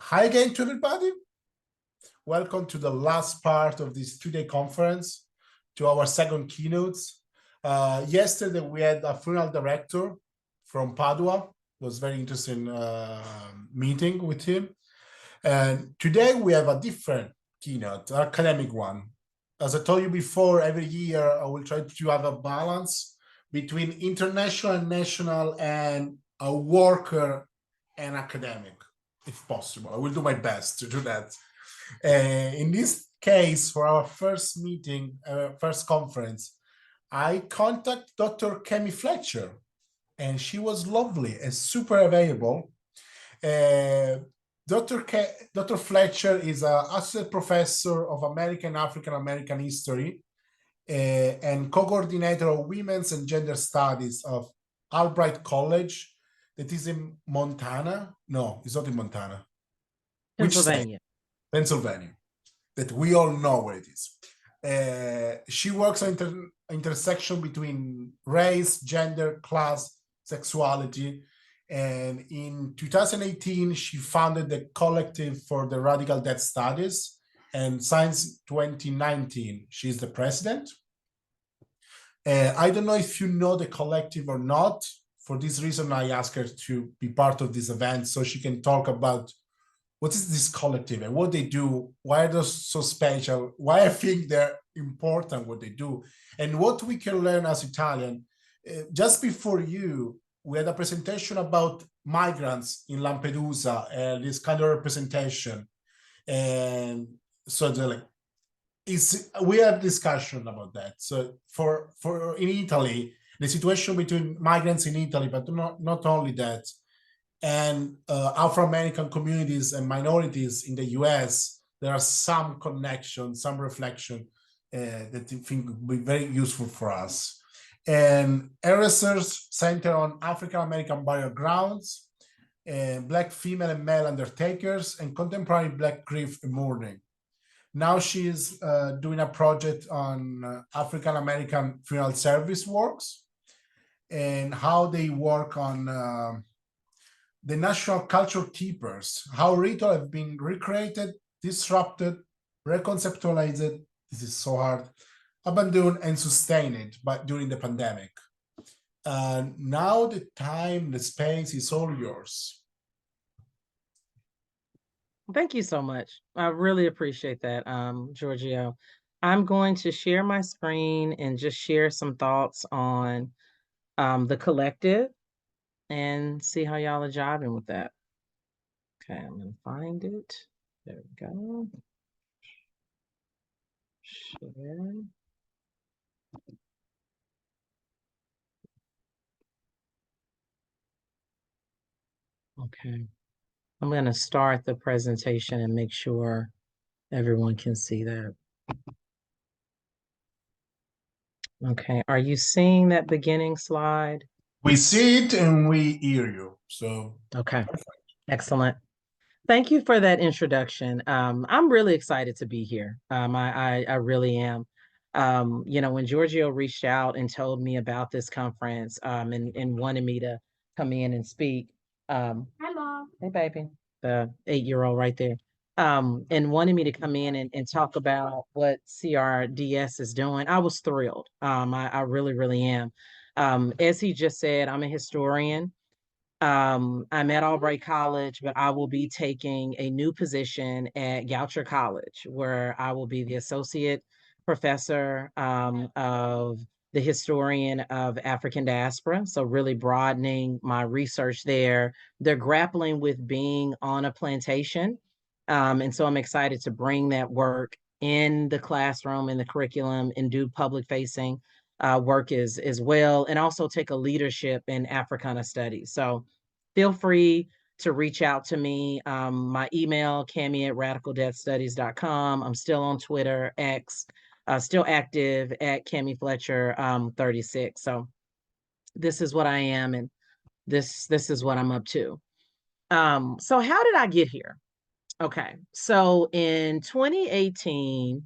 Hi again to everybody. Welcome to the last part of this two-day conference, to our second keynotes. Yesterday, we had a funeral director from Padua. It was a very interesting meeting with him. And today we have a different keynote, an academic one. As I told you before, every year I will try to have a balance between international and national and a worker and academic, if possible. I will do my best to do that. In this case, for our first meeting, first conference, I contact Dr. Kemi Fletcher, and she was lovely and super available. Dr. Fletcher is an associate professor of American African-American history and co-coordinator of women's and gender studies of Albright College, that is in Montana. No, it's not in Montana. Pennsylvania. Pennsylvania, that we all know where it is. She works on intersection between race, gender, class, sexuality. And in 2018, she founded the Collective for the Radical Death Studies. And since 2019, she's the president. I don't know if you know the collective or not. For this reason, I asked her to be part of this event so she can talk about what is this collective and what they do, why are they so special, why I think they're important, what they do, and what we can learn as Italian. Just before you, we had a presentation about migrants in Lampedusa and this kind of representation. And so we have discussion about that. So for in Italy, the situation between migrants in Italy, but not only that, and Afro-American communities and minorities in the US, there are some connection, some reflection that I think would be very useful for us. And a research center on African-American burial grounds, Black female and male undertakers, and contemporary Black grief and mourning. Now she is doing a project on African-American funeral service works and how they work on the national culture keepers, how ritual have been recreated, disrupted, reconceptualized, this is so hard, abandoned and sustained during the pandemic. Now the time, the space is all yours. Thank you so much. I really appreciate that, Giorgio. I'm going to share my screen and just share some thoughts on the collective and see how y'all are jiving with that. Okay, I'm gonna find it. There we go. Share. Okay. I'm gonna start the presentation and make sure everyone can see that. Okay, are you seeing that beginning slide? We see it and we hear you, so. Okay, excellent. Thank you for that introduction. I'm really excited to be here. I really am. You know, when Giorgio reached out and told me about this conference and wanted me to come in and speak. Hi, Mom. Hey, baby. The 8-year-old right there. And wanted me to come in and talk about what CRDS is doing. I was thrilled. I really, really am. As he just said, I'm a historian. I'm at Albright College, but I will be taking a new position at Goucher College, where I will be the associate professor of the historian of African diaspora. So really broadening my research there. They're grappling with being on a plantation. And so I'm excited to bring that work in the classroom, in the curriculum, and do public facing work as well, and also take a leadership in Africana studies. So feel free to reach out to me. My email, Cami@radicaldeathstudies.com. I'm still on Twitter, X, still active at Cami Fletcher 36. So this is what I am, and this is what I'm up to. So how did I get here? Okay, so in 2018,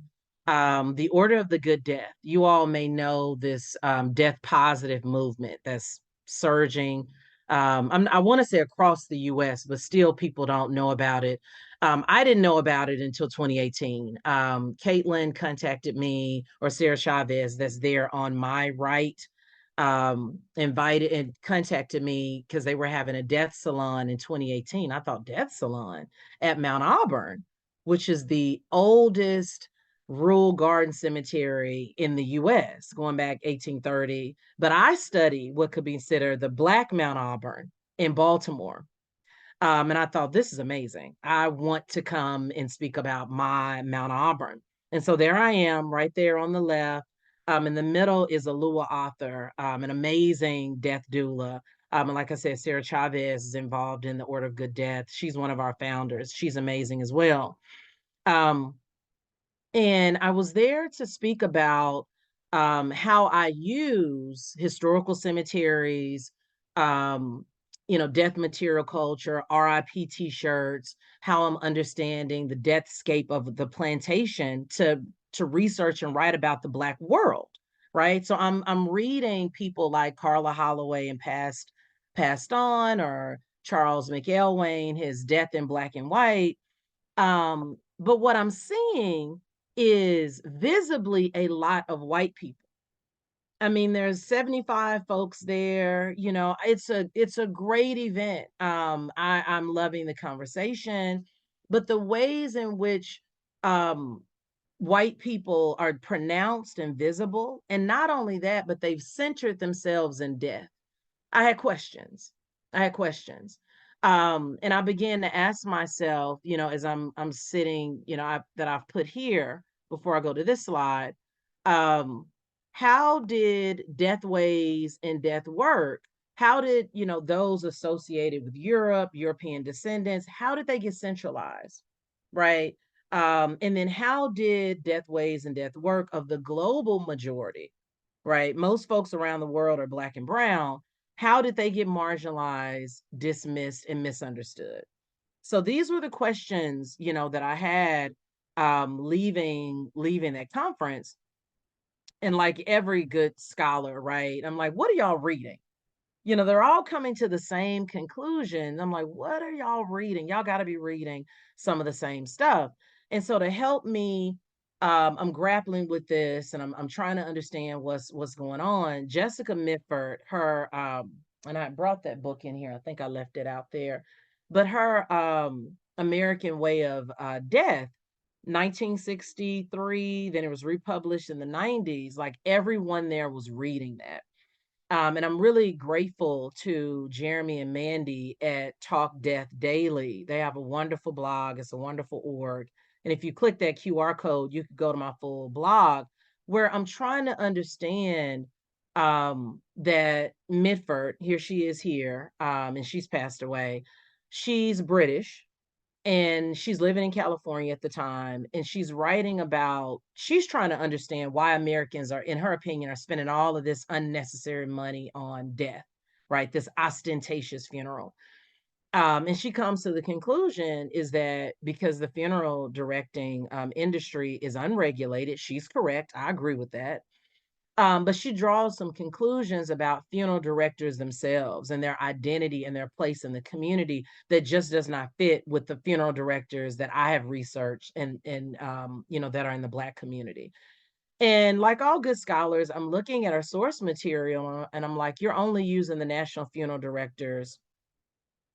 the Order of the Good Death, you all may know this death positive movement that's surging I want to say across the US, but still people don't know about it. I didn't know about it until 2018. Caitlin contacted me, or Sarah Chavez, that's there on my right, invited and contacted me because they were having a death salon in 2018. I thought, death salon at Mount Auburn, which is the oldest rural garden cemetery in the US, going back 1830. But I studied what could be considered the Black Mount Auburn in Baltimore. And I thought, this is amazing. I want to come and speak about my Mount Auburn. And so there I am, right there on the left. In the middle is a Lua author, an amazing death doula. And like I said, Sarah Chavez is involved in the Order of Good Death. She's one of our founders. She's amazing as well. And I was there to speak about how I use historical cemeteries, death material culture, RIP T-shirts, how I'm understanding the deathscape of the plantation to research and write about the Black world, right? So I'm reading people like Carla Holloway and Passed On, or Charles McElwain, his Death in Black and White. But what I'm seeing is visibly a lot of white people. I mean, there's 75 folks there. It's a great event. I'm loving the conversation, but the ways in which white people are pronounced and visible, and not only that, but they've centered themselves in death. I had questions. I had questions. And I began to ask myself, as I'm sitting, that I've put here before I go to this slide, um, how did death ways and death work? How did, those associated with European descendants, how did they get centralized? Right. And then how did death ways and death work of the global majority? Right. Most folks around the world are Black and brown. How did they get marginalized, dismissed, and misunderstood? So these were the questions, that I had leaving that conference. And like every good scholar, right? I'm like, what are y'all reading? They're all coming to the same conclusion. I'm like, what are y'all reading? Y'all got to be reading some of the same stuff. And so to help me, I'm grappling with this, and I'm trying to understand what's going on. Jessica Mitford, her, and I brought that book in here. I think I left it out there, but her American Way of Death, 1963. Then it was republished in the 90s. Like everyone there was reading that. And I'm really grateful to Jeremy and Mandy at Talk Death Daily. They have a wonderful blog. It's a wonderful org. And if you click that QR code, you can go to my full blog, where I'm trying to understand that Mitford, here she is here, and she's passed away. She's British, and she's living in California at the time, and she's writing about, she's trying to understand why Americans are, in her opinion, are spending all of this unnecessary money on death, right? This ostentatious funeral. And she comes to the conclusion is that because the funeral directing industry is unregulated. She's correct. I agree with that. But she draws some conclusions about funeral directors themselves and their identity and their place in the community that just does not fit with the funeral directors that I have researched and that are in the Black community. And like all good scholars, I'm looking at our source material and I'm like, you're only using the National Funeral Directors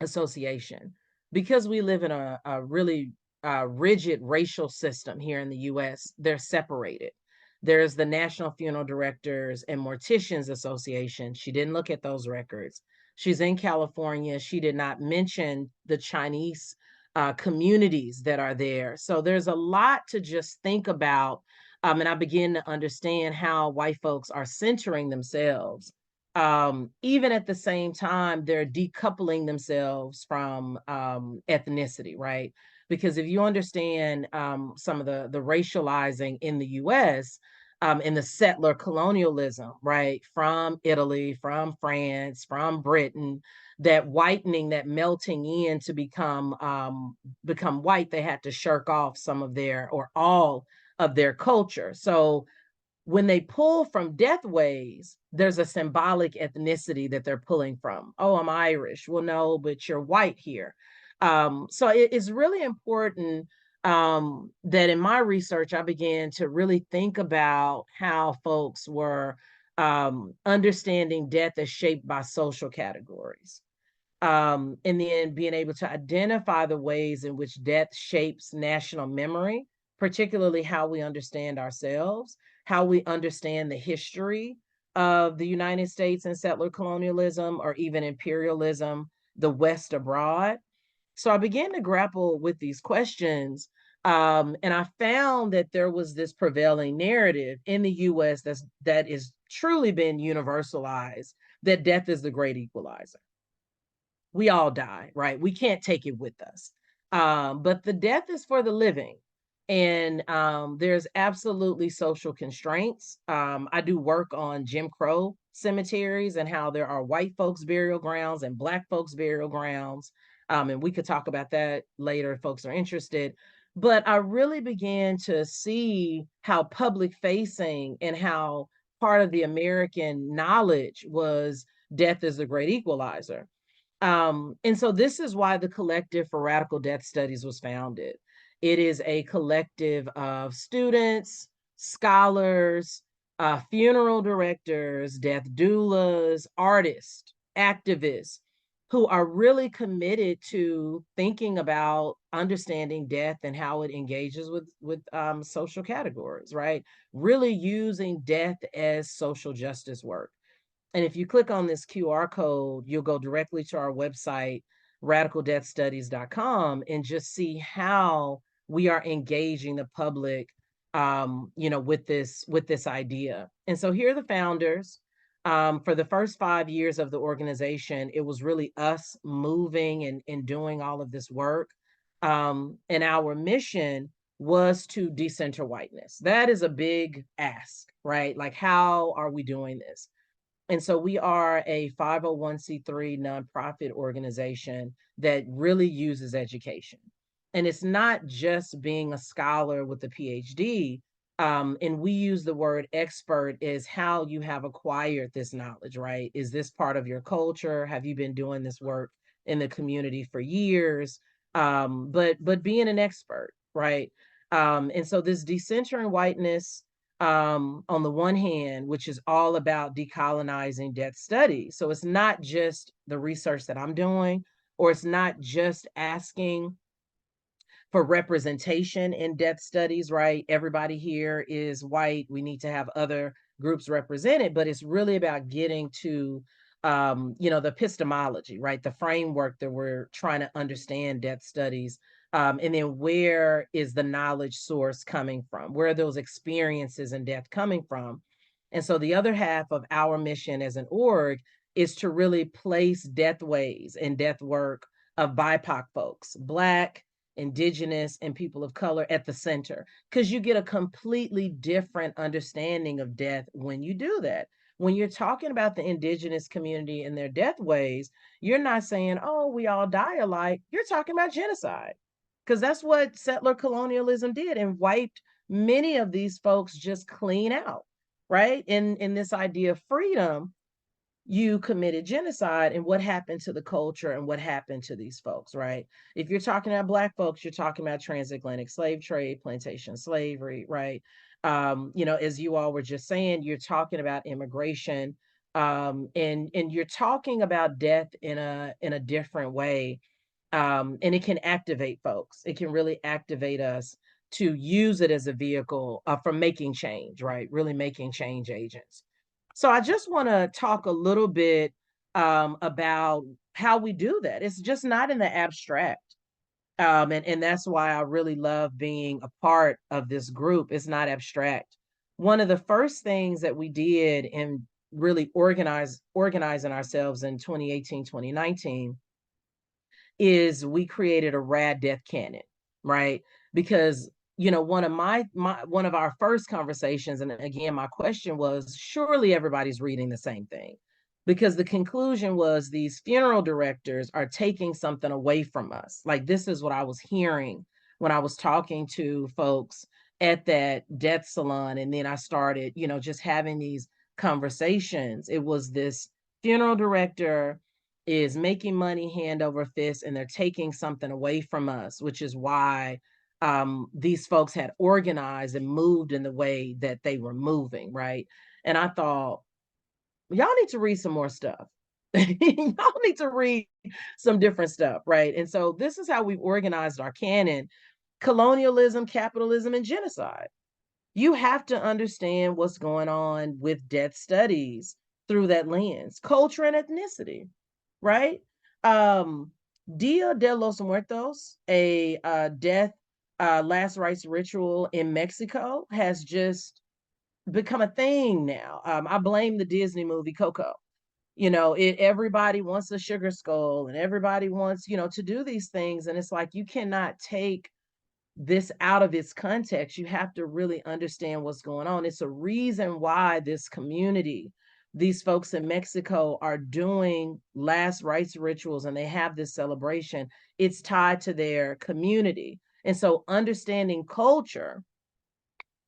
Association because we live in a really rigid racial system here in the US. They're separated. There's the National Funeral Directors and Morticians Association. She didn't look at those records. She's in California. She did not mention the Chinese communities that are there. So there's a lot to just think about. And I begin to understand how white folks are centering themselves. Even at the same time, they're decoupling themselves from ethnicity, right? Because if you understand some of the racializing in the US, in the settler colonialism, right, from Italy, from France, from Britain, that whitening, that melting in to become white, they had to shirk off some of their or all of their culture. So When they pull from deathways, there's a symbolic ethnicity that they're pulling from. Oh, I'm Irish. Well, no, but you're white here. So it's really important that in my research, I began to really think about how folks were understanding death as shaped by social categories. And then being able to identify the ways in which death shapes national memory, particularly how we understand ourselves, how we understand the history of the United States and settler colonialism or even imperialism, the West abroad. So I began to grapple with these questions. And I found that there was this prevailing narrative in the US that is truly been universalized, that death is the great equalizer. We all die, right? We can't take it with us. But the death is for the living. And there's absolutely social constraints. I do work on Jim Crow cemeteries and how there are white folks' burial grounds and Black folks' burial grounds. And we could talk about that later if folks are interested. But I really began to see how public facing and how part of the American knowledge was death is the great equalizer. And so this is why the Collective for Radical Death Studies was founded. It is a collective of students, scholars, funeral directors, death doulas, artists, activists who are really committed to thinking about understanding death and how it engages with social categories, right? Really using death as social justice work. And if you click on this QR code, you'll go directly to our website, radicaldeathstudies.com, and just see how we are engaging the public, with this idea. And so here are the founders. For the first 5 years of the organization, it was really us moving and doing all of this work. And our mission was to decenter whiteness. That is a big ask, right? Like, how are we doing this? And so we are a 501c3 nonprofit organization that really uses education. And it's not just being a scholar with a PhD. And we use the word expert as how you have acquired this knowledge, right? Is this part of your culture? Have you been doing this work in the community for years? But being an expert, right? And so this decentering whiteness, on the one hand, which is all about decolonizing death studies. So it's not just the research that I'm doing, or it's not just asking for representation in death studies, right? Everybody here is white. We need to have other groups represented, but it's really about getting to the epistemology, right? The framework that we're trying to understand death studies. And then where is the knowledge source coming from? Where are those experiences in death coming from? And so the other half of our mission as an org is to really place deathways and death work of BIPOC folks, Black, Indigenous, and people of color at the center, because you get a completely different understanding of death when you do that. When you're talking about the Indigenous community and their death ways, you're not saying, oh, we all die alike. You're talking about genocide, because that's what settler colonialism did and wiped many of these folks just clean out, right? In this idea of freedom, you committed genocide, and what happened to the culture and what happened to these folks, right? If you're talking about Black folks, you're talking about transatlantic slave trade, plantation slavery, right? As you all were just saying, you're talking about immigration, and you're talking about death in a different way, and it can activate folks. It can really activate us to use it as a vehicle for making change, right? Really making change agents. So I just want to talk a little bit about how we do that. It's just not in the abstract. And that's why I really love being a part of this group. It's not abstract. One of the first things that we did in really organizing ourselves in 2018, 2019 is we created a rad death canon, right? Because one of our first conversations, and again, my question was, surely everybody's reading the same thing, because the conclusion was these funeral directors are taking something away from us. Like, this is what I was hearing when I was talking to folks at that death salon. And then I started, you know, just having these conversations. It was this funeral director is making money hand over fist, and they're taking something away from us, which is why these folks had organized and moved in the way that they were moving, right? And I thought, y'all need to read some more stuff. Y'all need to read some different stuff, right? And so this is how we've organized our canon: colonialism, capitalism, and genocide. You have to understand what's going on with death studies through that lens, culture and ethnicity, right? Um, Dia de los Muertos, a death last rites ritual in Mexico, has just become a thing now. I blame the Disney movie Coco. You know, everybody wants a sugar skull, and everybody wants, you know, to do these things, and it's like you cannot take this out of its context. You have to really understand what's going on. It's a reason why this community, these folks in Mexico, are doing last rites rituals, and they have this celebration. It's tied to their community. And so understanding culture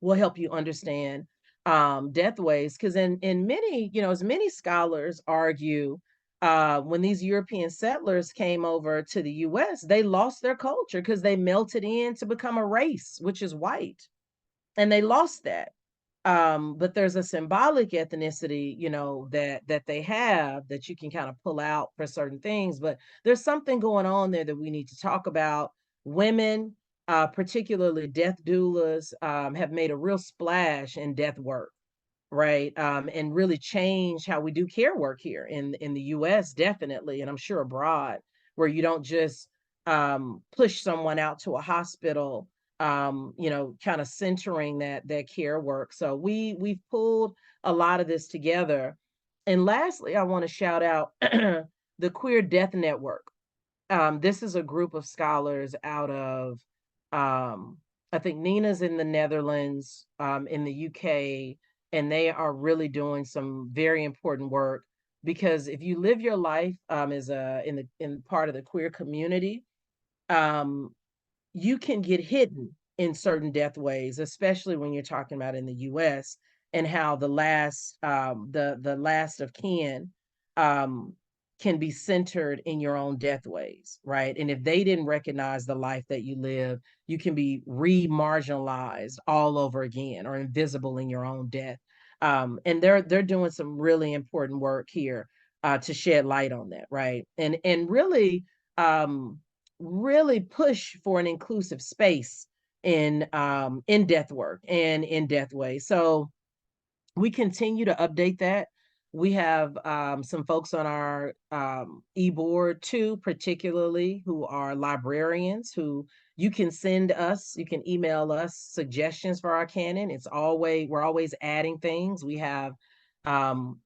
will help you understand death ways. Because in many, you know, as many scholars argue, when these European settlers came over to the US, they lost their culture because they melted in to become a race, which is white, and they lost that. But there's a symbolic ethnicity, you know, that they have that you can kind of pull out for certain things. But there's something going on there that we need to talk about. Women, particularly death doulas, have made a real splash in death work, right? And really change how we do care work here in the US, definitely, and I'm sure abroad, where you don't just push someone out to a hospital, you know, kind of centering that care work. So we've pulled a lot of this together. And lastly, I want to shout out the Queer Death Network. This is a group of scholars out of, I think Nina's in the Netherlands, in the UK, and they are really doing some very important work. Because if you live your life as a in part of the queer community, um, you can get hidden in certain death ways, especially when you're talking about in the US, and how the last the last of kin um can be centered in your own death ways, right? And if they didn't recognize the life that you live, you can be re-marginalized all over again or invisible in your own death. And they're doing some really important work here to shed light on that, right? And really push for an inclusive space in death work and in death ways. So we continue to update that. We have some folks on our e-board too, particularly who are librarians, who you can send us, you can email us suggestions for our canon. We're always adding things. We have you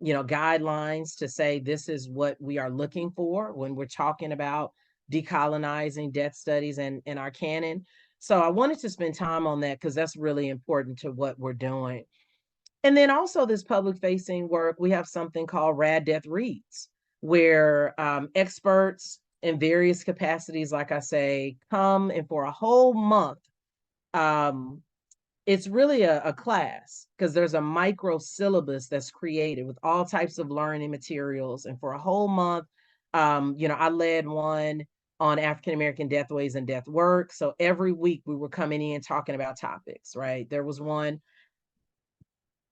know, guidelines to say this is what we are looking for when we're talking about decolonizing death studies and our canon. So I wanted to spend time on that because that's really important to what we're doing. And then also this public facing work, we have something called Rad Death Reads, where experts in various capacities, like I say, come, and for a whole month, um, it's really a class because there's a micro syllabus that's created with all types of learning materials. And for a whole month, you know, I led one on African American deathways and death work. So every week we were coming in talking about topics, right? There was one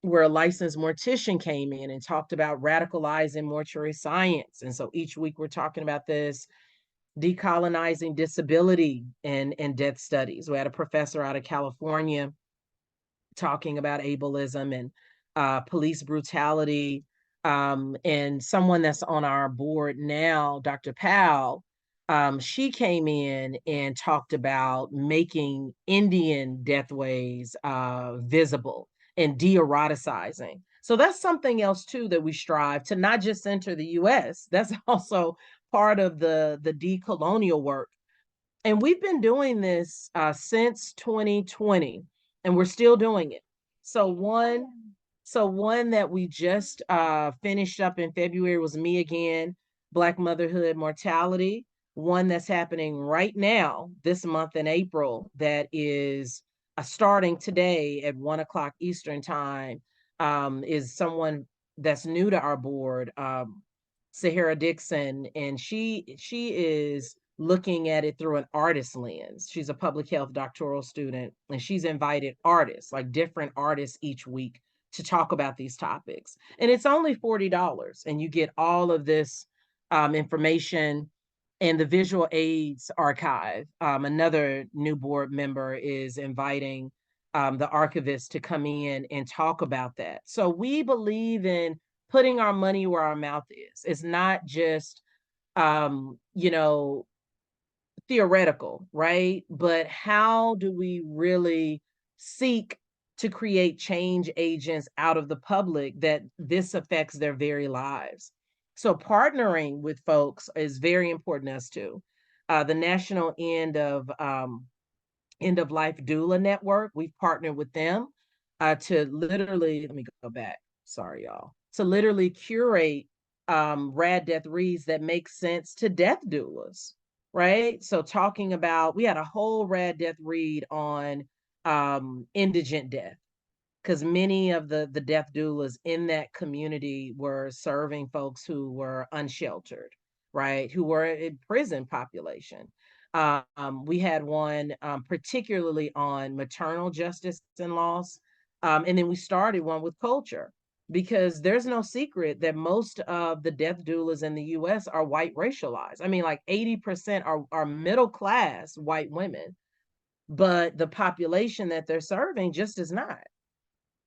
where a licensed mortician came in and talked about radicalizing mortuary science. And so each week we're talking about this, decolonizing disability and death studies. We had a professor out of California talking about ableism and police brutality. And someone that's on our board now, Dr. Powell, she came in and talked about making Indian deathways visible and de-eroticizing. So that's something else too that we strive to not just center the US. That's also part of the decolonial work. And we've been doing this since 2020, and we're still doing it. So one that we just finished up in February was Me Again, Black Motherhood Mortality. One that's happening right now this month in April that is starting today at 1 o'clock Eastern time, is someone that's new to our board, Sahara Dixon, and she is looking at it through an artist lens. She's a public health doctoral student, and she's invited artists, like different artists each week, to talk about these topics. And it's only $40, and you get all of this information and the visual aids archive. Another new board member is inviting the archivist to come in and talk about that. So we believe in putting our money where our mouth is. It's not just, you know, theoretical, right? But how do we really seek to create change agents out of the public that this affects their very lives? So partnering with folks is very important to us too. The National End of Life Doula Network, we've partnered with them to literally, let me go back. Sorry, y'all. To literally curate rad death reads that make sense to death doulas, right? So talking about, we had a whole rad death read on indigent death, because many of the death doulas in that community were serving folks who were unsheltered, right? Who were in prison population. We had one particularly on maternal justice and loss. And then we started one with culture, because there's no secret that most of the death doulas in the US are white racialized. I mean, like 80% are middle class white women, but the population that they're serving just is not.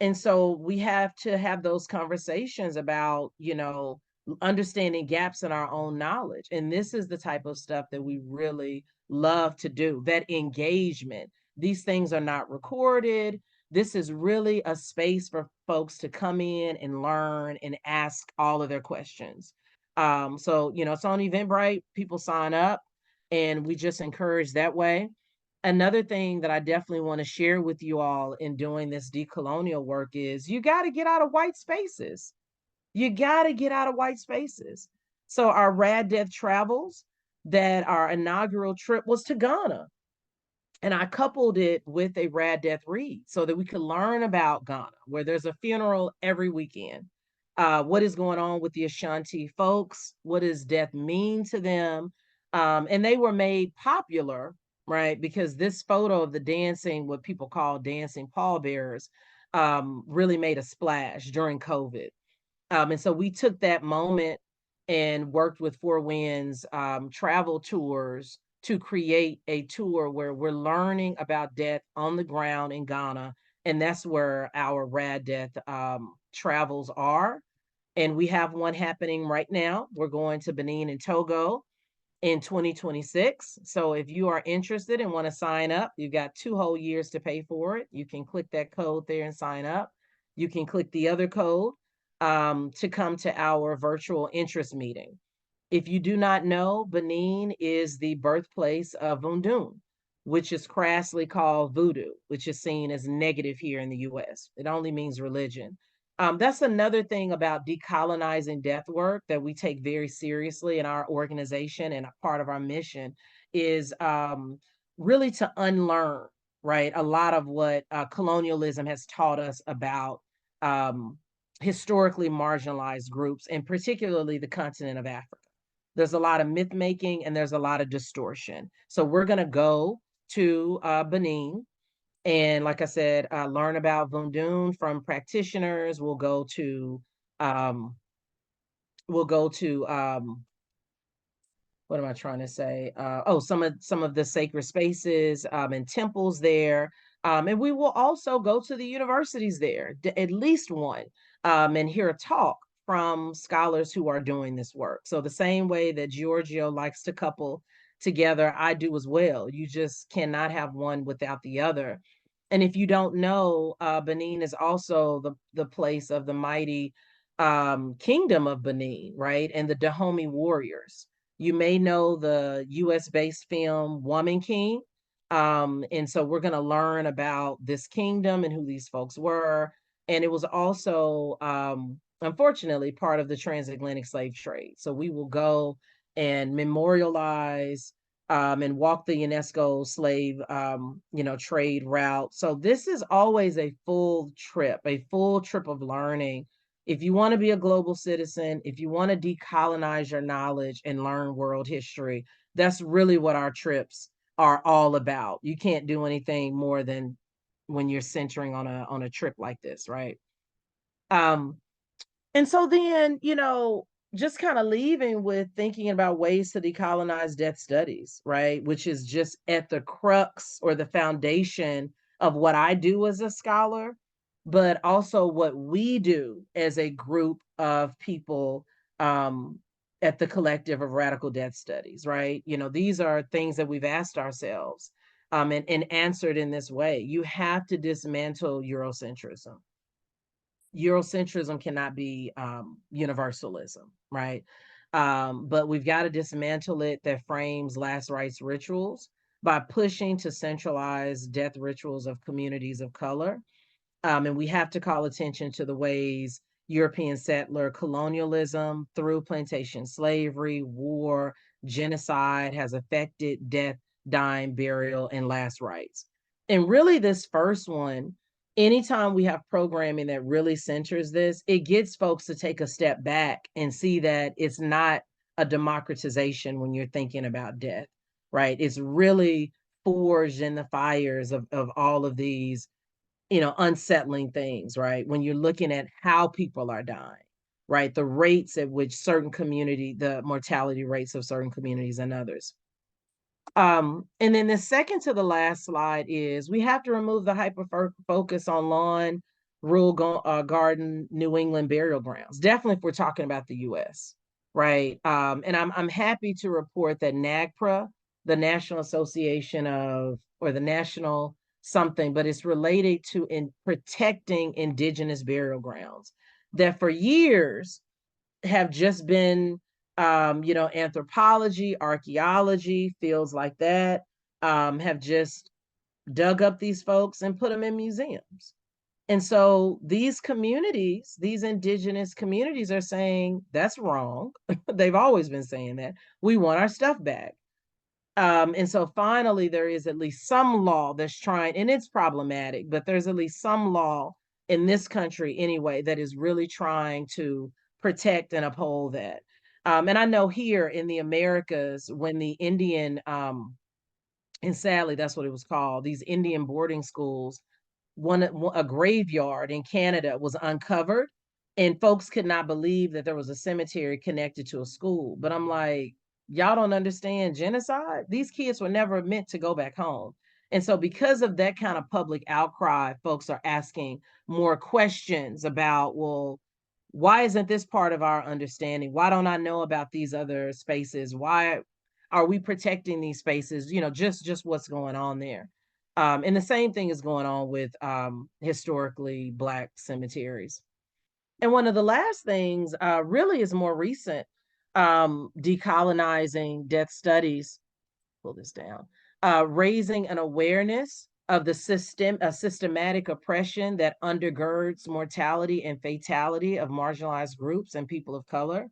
And so we have to have those conversations about, you know, understanding gaps in our own knowledge. And this is the type of stuff that we really love to do, that engagement. These things are not recorded. This is really a space for folks to come in and learn and ask all of their questions. So, you know, it's on Eventbrite, people sign up, and we just encourage that way. Another thing that I definitely want to share with you all in doing this decolonial work is you got to get out of white spaces. You got to get out of white spaces. So our Rad Death travels, that our inaugural trip was to Ghana. And I coupled it with a Rad Death read so that we could learn about Ghana, where there's a funeral every weekend. What is going on with the Ashanti folks? What does death mean to them? And they were made popular, right? Because this photo of the dancing, what people call dancing pallbearers, really made a splash during COVID. And so we took that moment and worked with Four Winds travel tours to create a tour where we're learning about death on the ground in Ghana. And that's where our Rad Death travels are. And we have one happening right now. We're going to Benin and Togo in 2026. So if you are interested and want to sign up, you've got 2 whole years to pay for it. You can click that code there and sign up. You can click the other code to come to our virtual interest meeting. If you do not know, Benin is the birthplace of Vundun, which is crassly called voodoo, which is seen as negative here in the US. It only means religion. That's another thing about decolonizing death work that we take very seriously in our organization, and a part of our mission is really to unlearn, right? A lot of what colonialism has taught us about historically marginalized groups, and particularly the continent of Africa. There's a lot of myth making and there's a lot of distortion. So we're going to go to Benin, and like I said, learn about Vundun from practitioners. Um, we'll go to what am I trying to say? Some of the sacred spaces and temples there. And we will also go to the universities there, at least one, and hear a talk from scholars who are doing this work. So the same way that Giorgio likes to couple together, I do as well. You just cannot have one without the other. And if you don't know, Benin is also the place of the mighty kingdom of Benin, right? And the Dahomey warriors. You may know the US based film Woman King. And so we're going to learn about this kingdom and who these folks were. And it was also, unfortunately, part of the transatlantic slave trade. So we will go and memorialize and walk the UNESCO slave, trade route. So this is always a full trip of learning. If you want to be a global citizen, if you want to decolonize your knowledge and learn world history, that's really what our trips are all about. You can't do anything more than when you're centering on a trip like this, right? Um, and so then, just kind of leaving with thinking about ways to decolonize death studies, right? Which is just at the crux or the foundation of what I do as a scholar, but also what we do as a group of people um, at the Collective of Radical Death Studies, right? These are things that we've asked ourselves and answered in this way. You have to dismantle Eurocentrism. Eurocentrism cannot be universalism, right? But we've got to dismantle it that frames last rites rituals by pushing to centralize death rituals of communities of color. And we have to call attention to the ways European settler colonialism through plantation slavery, war, genocide has affected death, dying, burial, and last rites. And really, this first one, anytime we have programming that really centers this, it gets folks to take a step back and see that it's not a democratization when you're thinking about death, right? It's really forged in the fires of all of these unsettling things, right? When you're looking at how people are dying, right? The rates at which the mortality rates of certain communities and others. And then the second to the last slide is we have to remove the hyper focus on lawn, rural garden, New England burial grounds. Definitely if we're talking about the US, right? And I'm happy to report that NAGPRA, the National Association of, or the National something, but it's related to protecting indigenous burial grounds that for years have just been anthropology, archaeology, fields like that, have just dug up these folks and put them in museums. And so these communities, these indigenous communities are saying that's wrong. They've always been saying that. We want our stuff back. And so finally, there is at least some law that's trying, and it's problematic, but there's at least some law in this country anyway that is really trying to protect and uphold that. And I know here in the Americas, when the Indian, and sadly, that's what it was called, these Indian boarding schools, a graveyard in Canada was uncovered, and folks could not believe that there was a cemetery connected to a school. But I'm like, y'all don't understand genocide. These kids were never meant to go back home. And so because of that kind of public outcry, folks are asking more questions about, well, why isn't this part of our understanding? Why don't I know about these other spaces? Why are we protecting these spaces? Just what's going on there. And the same thing is going on with historically Black cemeteries. And one of the last things really is more recent, decolonizing death studies, pull this down, raising an awareness of the systematic oppression that undergirds mortality and fatality of marginalized groups and people of color.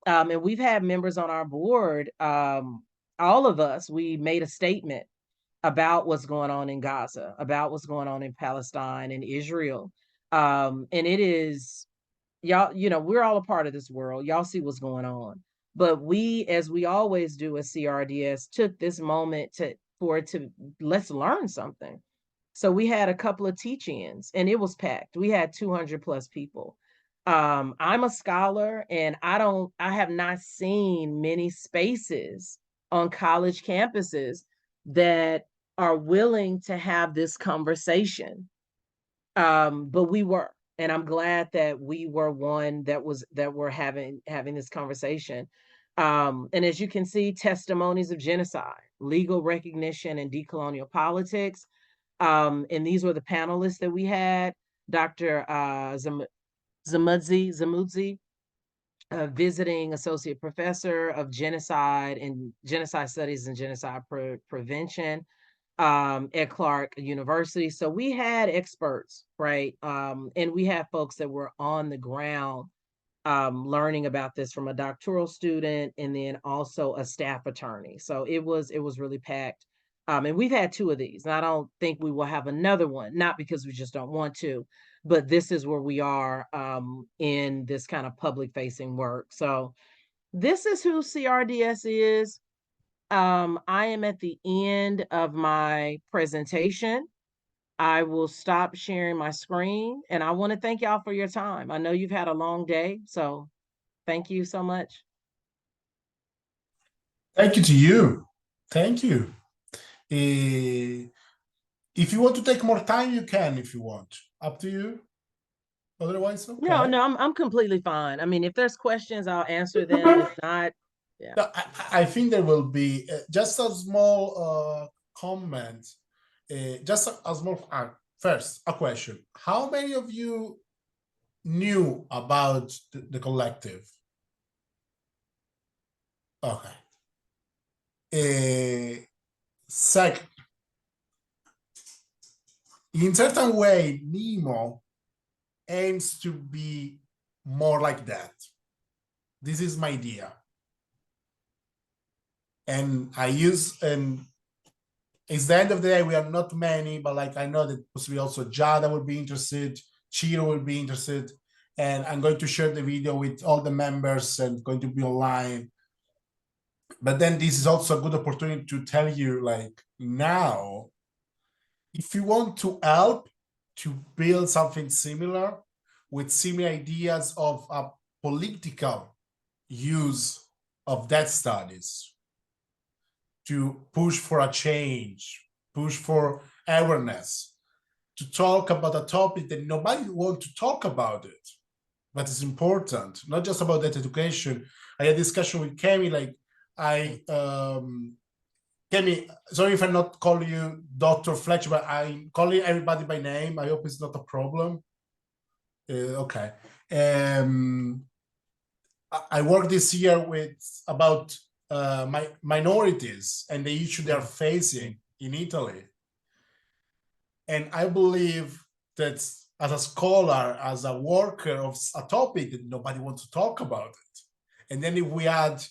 And we've had members on our board, all of us, we made a statement about what's going on in Gaza, about what's going on in Palestine and Israel. And it is, y'all, we're all a part of this world. Y'all see what's going on. But we, as we always do at CRDS, took this moment let's learn something. So we had a couple of teach-ins and it was packed. We had 200 plus people. I'm a scholar and I have not seen many spaces on college campuses that are willing to have this conversation. But we were, and I'm glad that we were one that we're having this conversation. And as you can see, testimonies of genocide, legal recognition, and decolonial politics. And these were the panelists that we had. Dr. Zamudzi, visiting associate professor of genocide and genocide studies and genocide prevention at Clark University. So we had experts, right? And we had folks that were on the ground learning about this from a doctoral student and then also a staff attorney. So it was really packed. And we've had 2 of these, and I don't think we will have another one, not because we just don't want to, but this is where we are in this kind of public facing work. So this is who CRDS is. I am at the end of my presentation. I will stop sharing my screen, and I want to thank y'all for your time. I know you've had a long day, so thank you so much. Thank you to you. Thank you. If you want to take more time, you can if you want. Up to you. Otherwise, okay. No, I'm completely fine. I mean, if there's questions, I'll answer them. If not, yeah. No, I think there will be just a small comment. Just a small first, a question. How many of you knew about the collective? Okay. Second, in certain way, Nemo aims to be more like that. This is my idea. And it's the end of the day, we are not many, but like I know that possibly also Jada will be interested, Chiro will be interested, and I'm going to share the video with all the members and going to be online. But then this is also a good opportunity to tell you, like, now, if you want to help to build something similar with similar ideas of a political use of death studies, to push for a change, push for awareness, to talk about a topic that nobody wants to talk about it, but it's important, not just about that education. I had a discussion with Kemi, like, Kemi, sorry if I'm not calling you Dr. Fletcher, but I'm calling everybody by name. I hope it's not a problem. Okay. I worked this year with about minorities and the issue they're facing in Italy. And I believe that as a scholar, as a worker of a topic that nobody wants to talk about it. And then if we add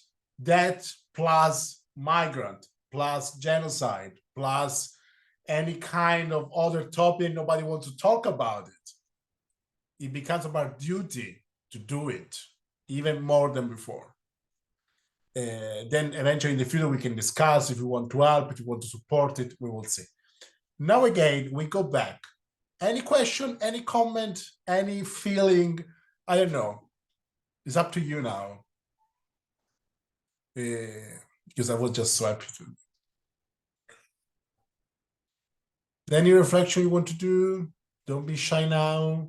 that plus migrant, plus genocide, plus any kind of other topic nobody wants to talk about it, it becomes our duty to do it even more than before. Then eventually in the future we can discuss if we want to help, if we want to support it, we will see. Now again, we go back. Any question, any comment, any feeling? I don't know. It's up to you now. Because I was just so happy to. Any reflection you want to do? Don't be shy now.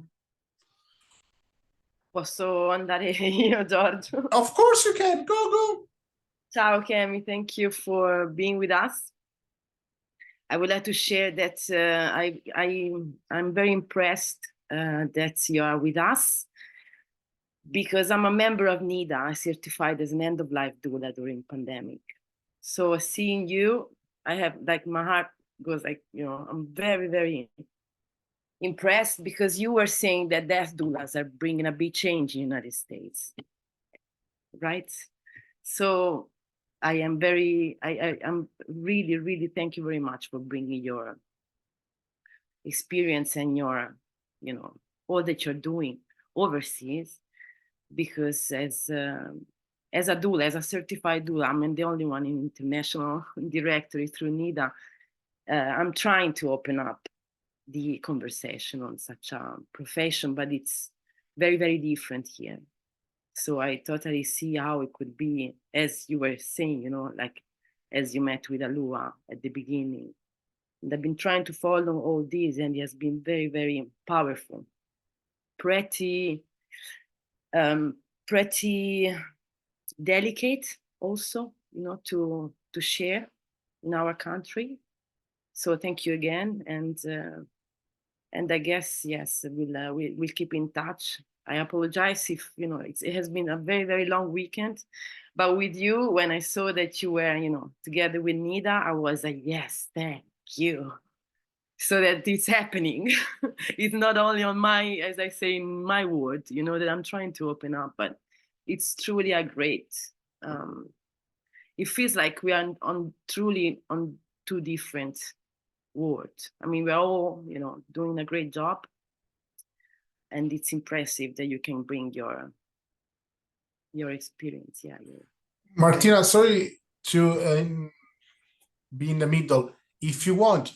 Posso andare io, Giorgio? Of course you can. Go. Ciao, Kemi. Thank you for being with us. I would like to share that I'm very impressed that you are with us, because I'm a member of NIDA. I certified as an end-of-life doula during pandemic. So seeing you, I have, like, my heart goes like, I'm very, very impressed, because you were saying that death doulas are bringing a big change in the United States, right? So I'm really, really, thank you very much for bringing your experience and your, all that you're doing overseas, because as a doula, as a certified doula, I'm the only one in international directory through NIDA. I'm trying to open up the conversation on such a profession, but it's very, very different here. So I totally see how it could be, as you were saying, like as you met with Alua at the beginning. And I've been trying to follow all these, and it has been very, very powerful. Pretty delicate also, to share in our country. So thank you again, and I guess, yes, we'll keep in touch. I apologize if, it has been a very, very long weekend, but with you, when I saw that you were, together with NIDA, I was like, yes, thank you. so that it's happening. It's not only on my, as I say, in my word, you know, that I'm trying to open up, but it's truly a great, it feels like we are truly on two different worlds. I mean, we're all, you know, doing a great job, and it's impressive that you can bring your experience. Yeah. Martina, sorry to be in the middle. If you want,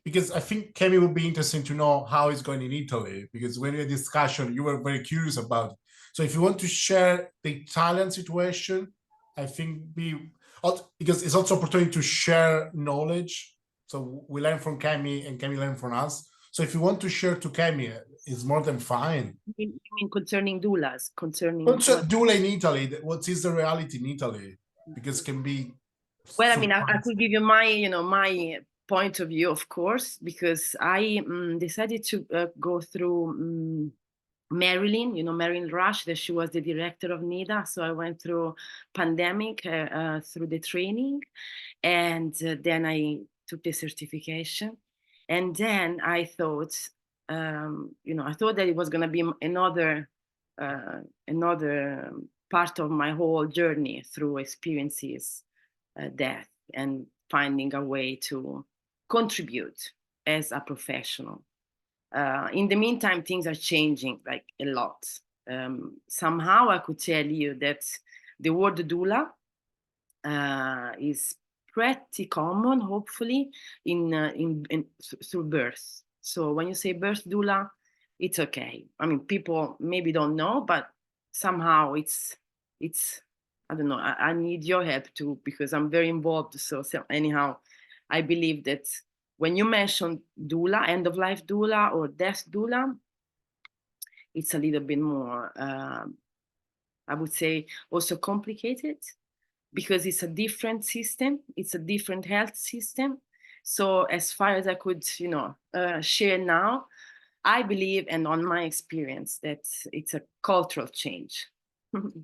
because I think Kemi would be interesting to know how it's going in Italy, because when we had discussion, you were very curious about it. So if you want to share the Italian situation, I think because it's also opportunity to share knowledge. So we learn from Kemi and Kemi learn from us. So if you want to share to Kemi, it's more than fine. You mean concerning doulas? Concerning doula in Italy, what is the reality in Italy? Because can be. Well, I mean, I could give you my, you know, my point of view, of course, because I decided to go through Marilyn, you know, Marilyn Rush, that she was the director of NIDA. So I went through pandemic, through the training, and then I took the certification. And then I thought, you know, I thought that it was going to be another part of my whole journey through experiences, death, and finding a way to contribute as a professional. In the meantime, things are changing like a lot. Somehow I could tell you that the word doula is pretty common, hopefully, through birth. So when you say birth doula, it's okay. I mean, people maybe don't know, but somehow it's I don't know. I need your help too, because I'm very involved. So anyhow, I believe that when you mention doula, end of life doula or death doula, it's a little bit more, I would say, also complicated, because it's a different system. It's a different health system. So as far as I could, you know, share now, I believe, and on my experience, that it's a cultural change,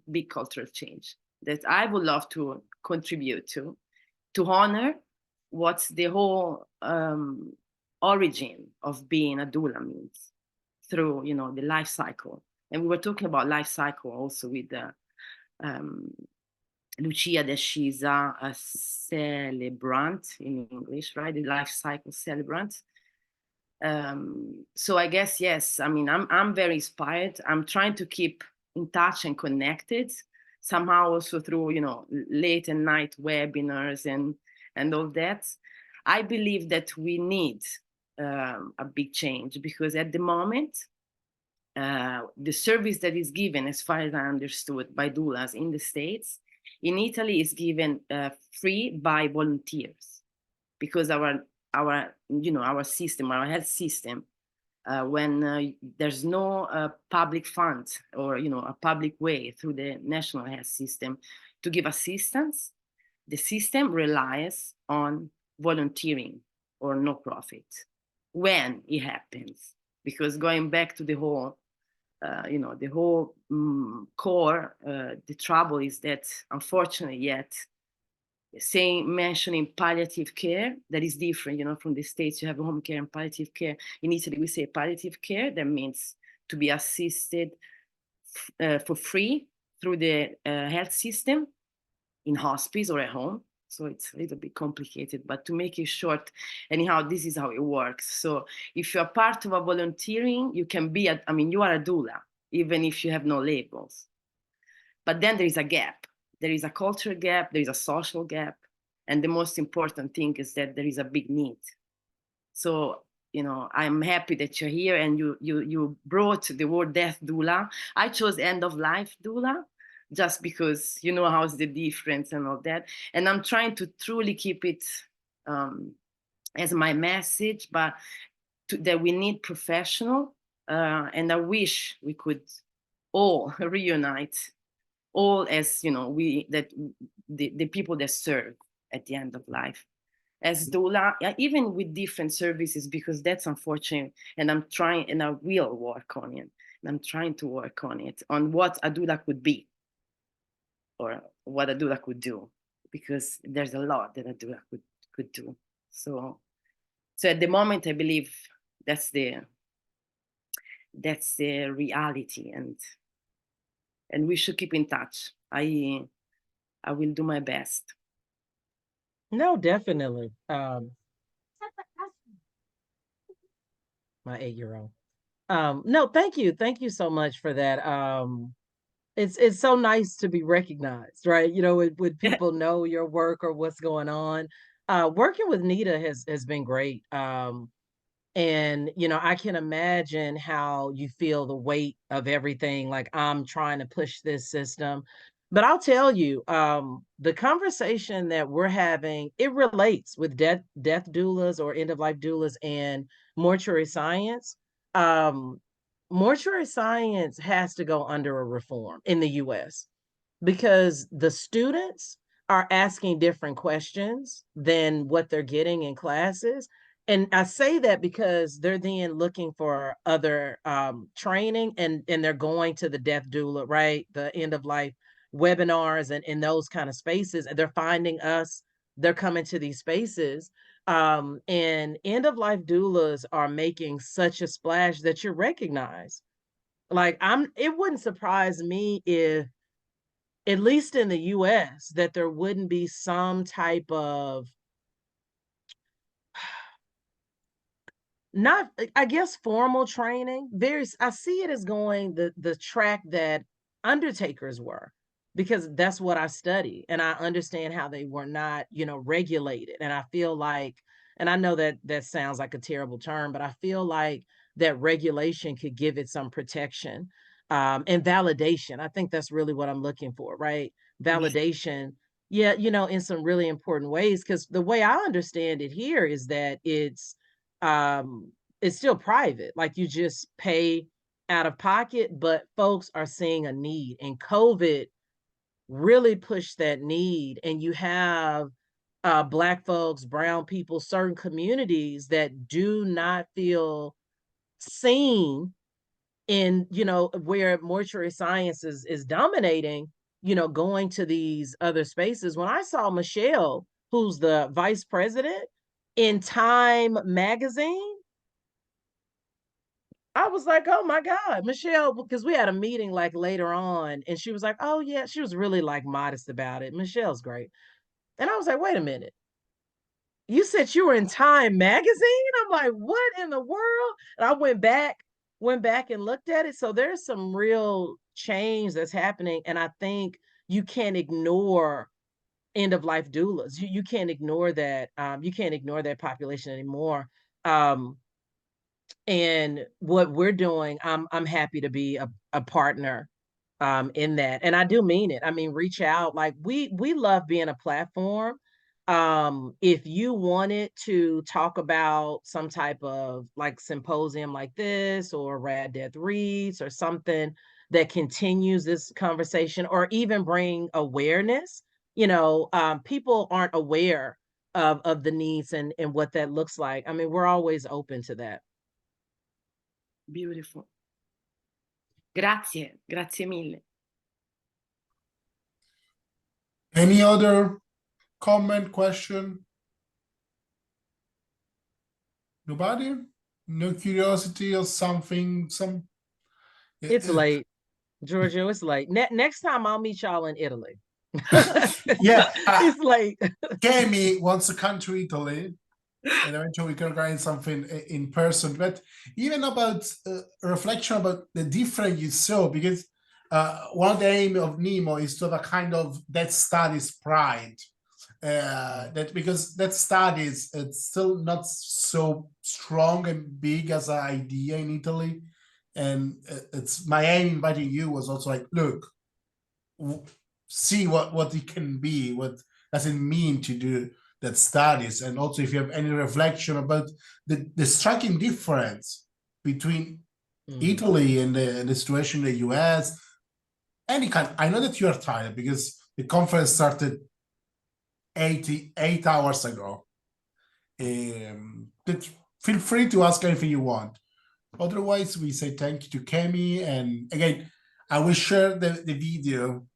big cultural change, that I would love to contribute to honor what's the whole origin of being a doula means through, you know, the life cycle. And we were talking about life cycle also with Lucia, that she's a celebrant in English, right? The life cycle celebrant. So I guess, yes, I mean, I'm very inspired. I'm trying to keep in touch and connected somehow, also through, you know, late at night webinars and all that. I believe that we need a big change, because at the moment, the service that is given, as far as I understood, by doulas in the States, in Italy is given free by volunteers, because our you know, our system, our health system, when there's no public fund or, you know, a public way through the national health system to give assistance, the system relies on volunteering or no profit when it happens. Because going back to the whole, you know, the whole core, the trouble is that, unfortunately, yet mentioning palliative care, that is different, you know, from the States. You have home care and palliative care. In Italy, we say palliative care. That means to be assisted for free through the health system in hospice or at home. So it's a little bit complicated, but to make it short, anyhow, this is how it works. So if you're part of a volunteering, you can be, I mean, you are a doula, even if you have no labels. But then there is a gap. There is a cultural gap, there is a social gap. And the most important thing is that there is a big need. So, you know, I'm happy that you're here and you brought the word death doula. I chose end of life doula, just because, you know, how's the difference and all that. And I'm trying to truly keep it as my message, but that we need professional. And I wish we could all reunite, all as, you know, the people that serve at the end of life as doula, even with different services, because that's unfortunate. And I'm trying, and I will work on it. And I'm trying to work on it, on what a doula could be, or what a doula could do, because there's a lot that a doula could do. So So at the moment, I believe that's the reality, and we should keep in touch. I will do my best. No, definitely. My 8-year-old. No, thank you. Thank you so much for that. It's so nice to be recognized, right? You know, when people know your work or what's going on. Working with Nita has been great. And you know, I can imagine how you feel the weight of everything. Like, I'm trying to push this system. But I'll tell you, the conversation that we're having, it relates with death doulas or end of life doulas and mortuary science. Um, Mortuary science has to go under a reform in the US because the students are asking different questions than what they're getting in classes. And I say that because they're then looking for other training, and they're going to the death doula, right? The end of life webinars and in those kind of spaces. And they're finding us, they're coming to these spaces. And end of life doulas are making such a splash that you're recognized. Like, it wouldn't surprise me if, at least in the US, that there wouldn't be some type of, not, I guess, formal training. I see it as going the track that undertakers were, because that's what I study, and I understand how they were not, you know, regulated. And I feel like, and I know that that sounds like a terrible term, but I feel like that regulation could give it some protection, and validation. I think that's really what I'm looking for, right? Validation. Yeah, you know, in some really important ways, because the way I understand it here is that it's still private. Like, you just pay out of pocket, but folks are seeing a need, and COVID really pushed that need. And you have Black folks, brown people, certain communities that do not feel seen in, you know, where mortuary science is dominating, you know, going to these other spaces. When I saw Michelle, who's the vice president, in Time magazine, I was like, oh my God, Michelle, because we had a meeting like later on, and she was like, oh yeah, she was really like modest about it. Michelle's great. And I was like, wait a minute. You said you were in Time magazine? I'm like, what in the world? And I went back and looked at it. So there's some real change that's happening. And I think you can't ignore end of life doulas. You can't ignore that. You can't ignore that population anymore. And what we're doing, I'm happy to be a partner in that. And I do mean it. I mean, reach out. Like, we love being a platform. If you wanted to talk about some type of like symposium like this, or Rad Death Reads, or something that continues this conversation, or even bring awareness, you know, people aren't aware of the needs and what that looks like. I mean, we're always open to that. Beautiful. Grazie, grazie mille. Any other comment, question? Nobody? No curiosity or something? It's late, Giorgio. It's late. Next time I'll meet y'all in Italy. Yeah, it's late. Kemi wants to come to Italy, and eventually we can organize something in person. But even about reflection about the difference you saw, because one of the aim of Nemo is to have a kind of that studies pride. That because that studies, it's still not so strong and big as an idea in Italy. And it's my aim inviting you was also like, look, see what it can be, what does it mean to do that studies, and also if you have any reflection about the striking difference between Italy and the situation in the US. Any kind. I know that you are tired because the conference started 8 hours ago. But feel free to ask anything you want. Otherwise, we say thank you to Kemi, and again, I will share the video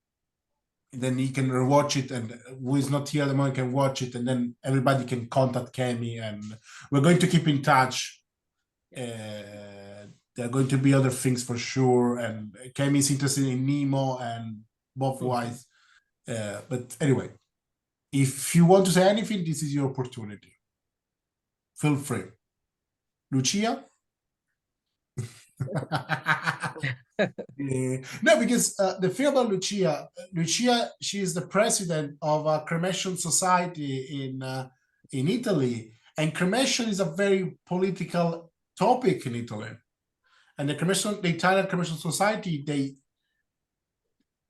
then he can rewatch it, and who is not here at the moment can watch it, and then everybody can contact Kemi, and we're going to keep in touch. There are going to be other things for sure, and Kemi is interested in Nemo and both wise. But anyway, if you want to say anything, this is your opportunity. Feel free. Lucia? No, because the thing about Lucia, she is the president of a cremation society in Italy, and cremation is a very political topic in Italy. And the Italian Cremation Society,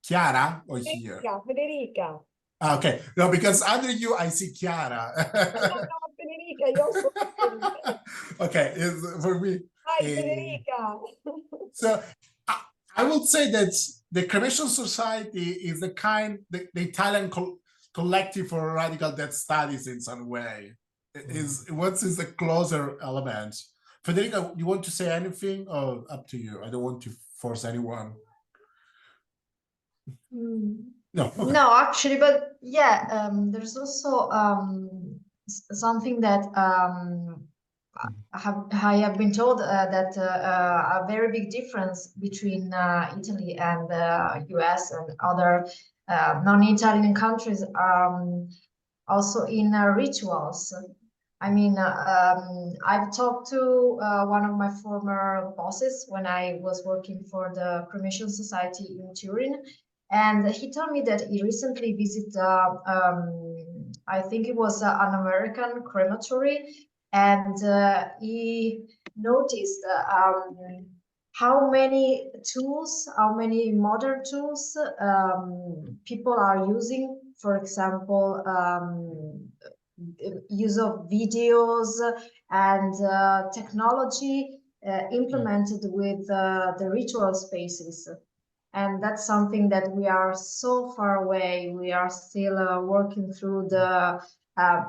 Chiara, or is here? Federica. Okay, no, because under you I see Chiara. No, Federica, io sono Federica. Okay, for me. Hi, Federica. So I would say that the Cremation Society is the Italian collective for radical death studies in some way. What is the closer element? Federica, you want to say anything, or up to you? I don't want to force anyone. No, okay. No, actually, but yeah, there's also something that I have been told that a very big difference between Italy and the US and other non-Italian countries, also in rituals. I mean, I've talked to one of my former bosses when I was working for the Cremation Society in Turin, and he told me that he recently visited, I think it was an American crematory, and he noticed how many tools, how many modern tools people are using. For example, use of videos and technology implemented with the ritual spaces. And that's something that we are so far away. We are still working through the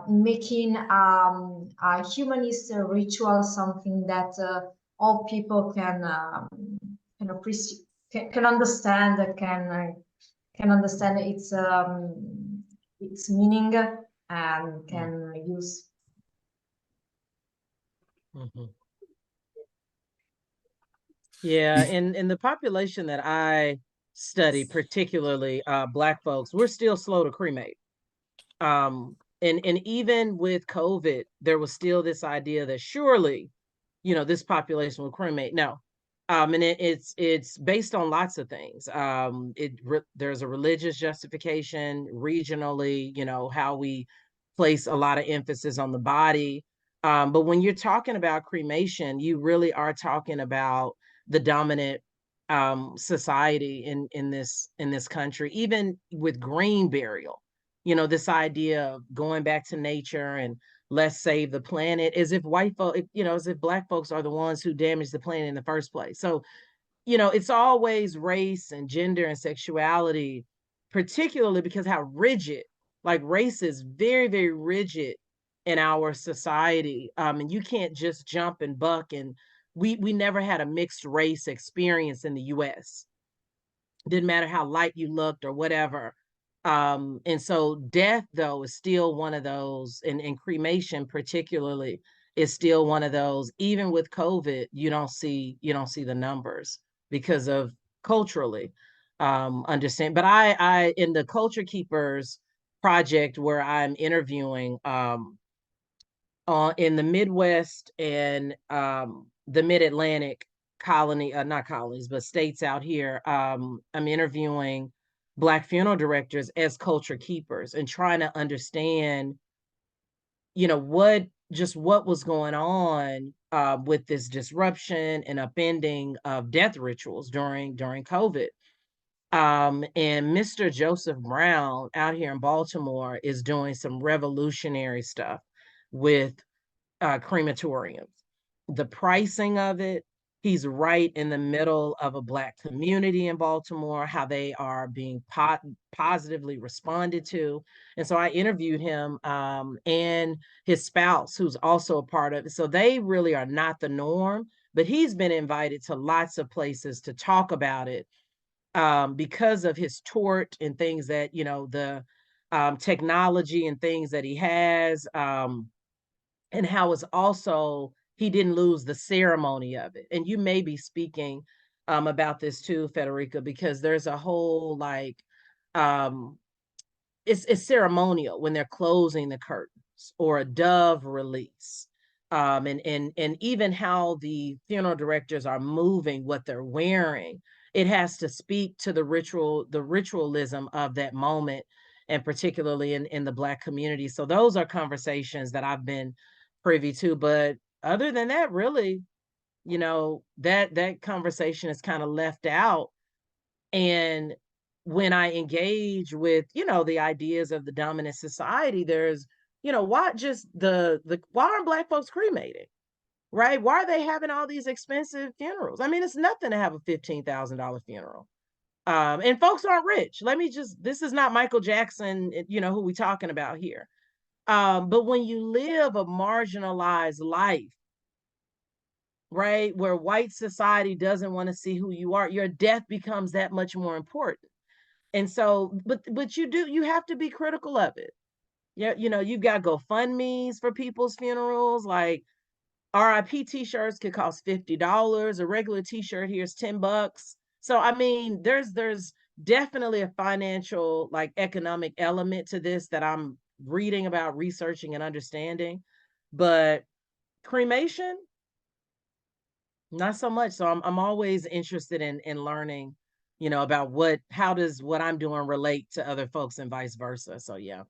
making a humanist ritual something that all people can appreciate, can understand, can understand its meaning and can use. Yeah, in the population that I study, particularly Black folks, we're still slow to cremate. And even with COVID, there was still this idea that surely, this population will cremate. No, and it's based on lots of things. There's a religious justification, regionally, how we place a lot of emphasis on the body. But when you're talking about cremation, you really are talking about the dominant society in this country, even with green burial. This idea of going back to nature and let's save the planet, as if white folk, as if Black folks are the ones who damaged the planet in the first place. So, it's always race and gender and sexuality, particularly because how rigid, like race is very, very rigid in our society. And you can't just jump and buck. And we never had a mixed race experience in the US. Didn't matter how light you looked or whatever. And so death, though, is still one of those, and cremation particularly is still one of those. Even with COVID, you don't see the numbers because of culturally understand. But I in the Culture Keepers project where I'm interviewing in the Midwest and the Mid-Atlantic colony, not colonies, but states out here, I'm interviewing Black funeral directors as culture keepers and trying to understand, what was going on with this disruption and upending of death rituals during COVID. And Mr. Joseph Brown out here in Baltimore is doing some revolutionary stuff with crematoriums. The pricing of it, he's right in the middle of a Black community in Baltimore, how they are being positively responded to. And so I interviewed him and his spouse, who's also a part of it. So they really are not the norm, but he's been invited to lots of places to talk about it. because of his tort and things that, you know, the technology and things that he has, and how it's also, he didn't lose the ceremony of it. And you may be speaking about this too, Federica, because there's a whole like, it's ceremonial when they're closing the curtains or a dove release. And even how the funeral directors are moving, what they're wearing, it has to speak to the ritualism of that moment, and particularly in the Black community. So those are conversations that I've been privy to. But other than that, really, you know, that conversation is kind of left out. And when I engage with, you know, the ideas of the dominant society, there's, you know, why just why aren't Black folks cremating? Right? Why are they having all these expensive funerals? I mean, it's nothing to have a $15,000 funeral. And folks aren't rich. This is not Michael Jackson, you know, who we talking about here. But when you live a marginalized life, right, where white society doesn't want to see who you are, your death becomes that much more important. And so, but you have to be critical of it. Yeah, you know, you've got GoFundMe's for people's funerals. Like RIP t-shirts could cost $50. A regular t-shirt here is $10. So I mean, there's definitely a financial, like, economic element to this that I'm reading about, researching, and understanding. But cremation, not so much. So I'm always interested in learning, you know, about how does what I'm doing relate to other folks and vice versa. So yeah.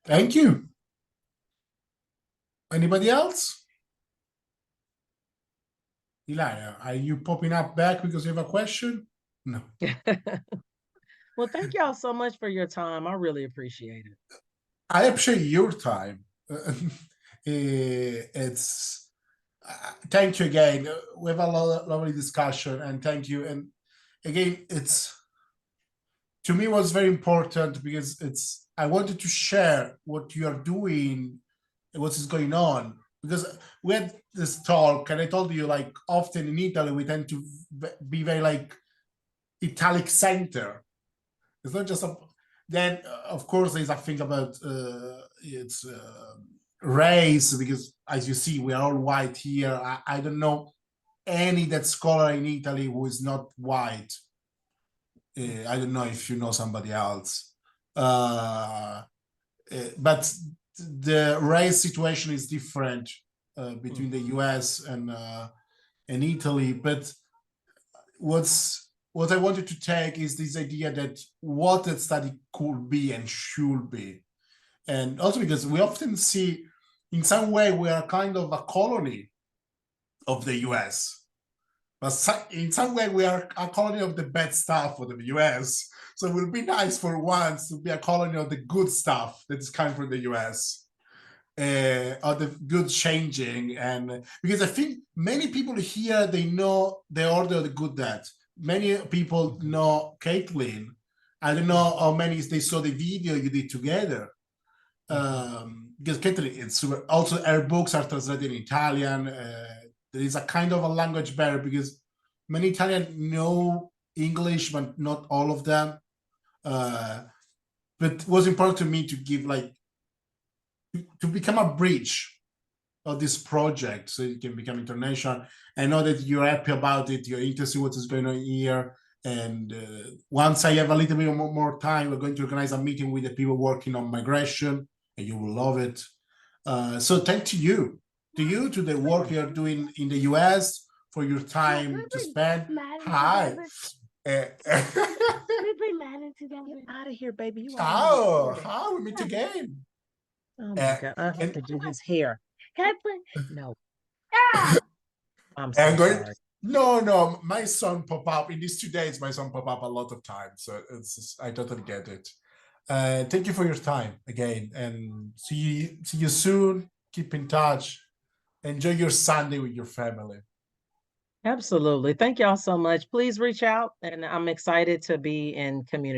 Thank you. Anybody else? Ilaria, are you popping up back because you have a question? No. Well, thank y'all so much for your time. I really appreciate it. I appreciate your time. It's thank you again. We have a lovely discussion, and thank you. And again, to me, it was very important because I wanted to share what you are doing and what is going on, because we had this talk, and I told you, like, often in Italy we tend to be very like Italic center. It's not just then of course there's a thing about race, because as you see, we are all white here. I don't know any that scholar in Italy who is not white. I don't know if you know somebody else, but the race situation is different between the US and Italy. But what I wanted to take is this idea that what that study could be and should be. And also because we often see, in some way, we are kind of a colony of the US. But in some way, we are a colony of the bad stuff of the US. So it would be nice for once to be a colony of the good stuff that is coming from the US. Or the good changing. And because I think many people here, they know the Order of the Good Death. Many people know Caitlin. I don't know how many they saw the video you did together. Because Caitlin, it's super. Also, her books are translated in Italian. There is a kind of a language barrier because many Italians know English, but not all of them. But it was important to me to give, like, to become a bridge of this project so it can become international. I know that you're happy about it, you're interested in what is going on here. And once I have a little bit more time, we're going to organize a meeting with the people working on migration, and you will love it. So thank to you, to the work you're doing in the US, for your time to spend. Hi. Get out of here, baby. You How we meet again. Oh my God, I have to do his hair. Can I put? No. I'm so sorry. No, my son pop up in these 2 days. My son pop up a lot of times, so I totally get it. Thank you for your time again, and see you soon. Keep in touch. Enjoy your Sunday with your family. Absolutely. Thank y'all so much. Please reach out, and I'm excited to be in community.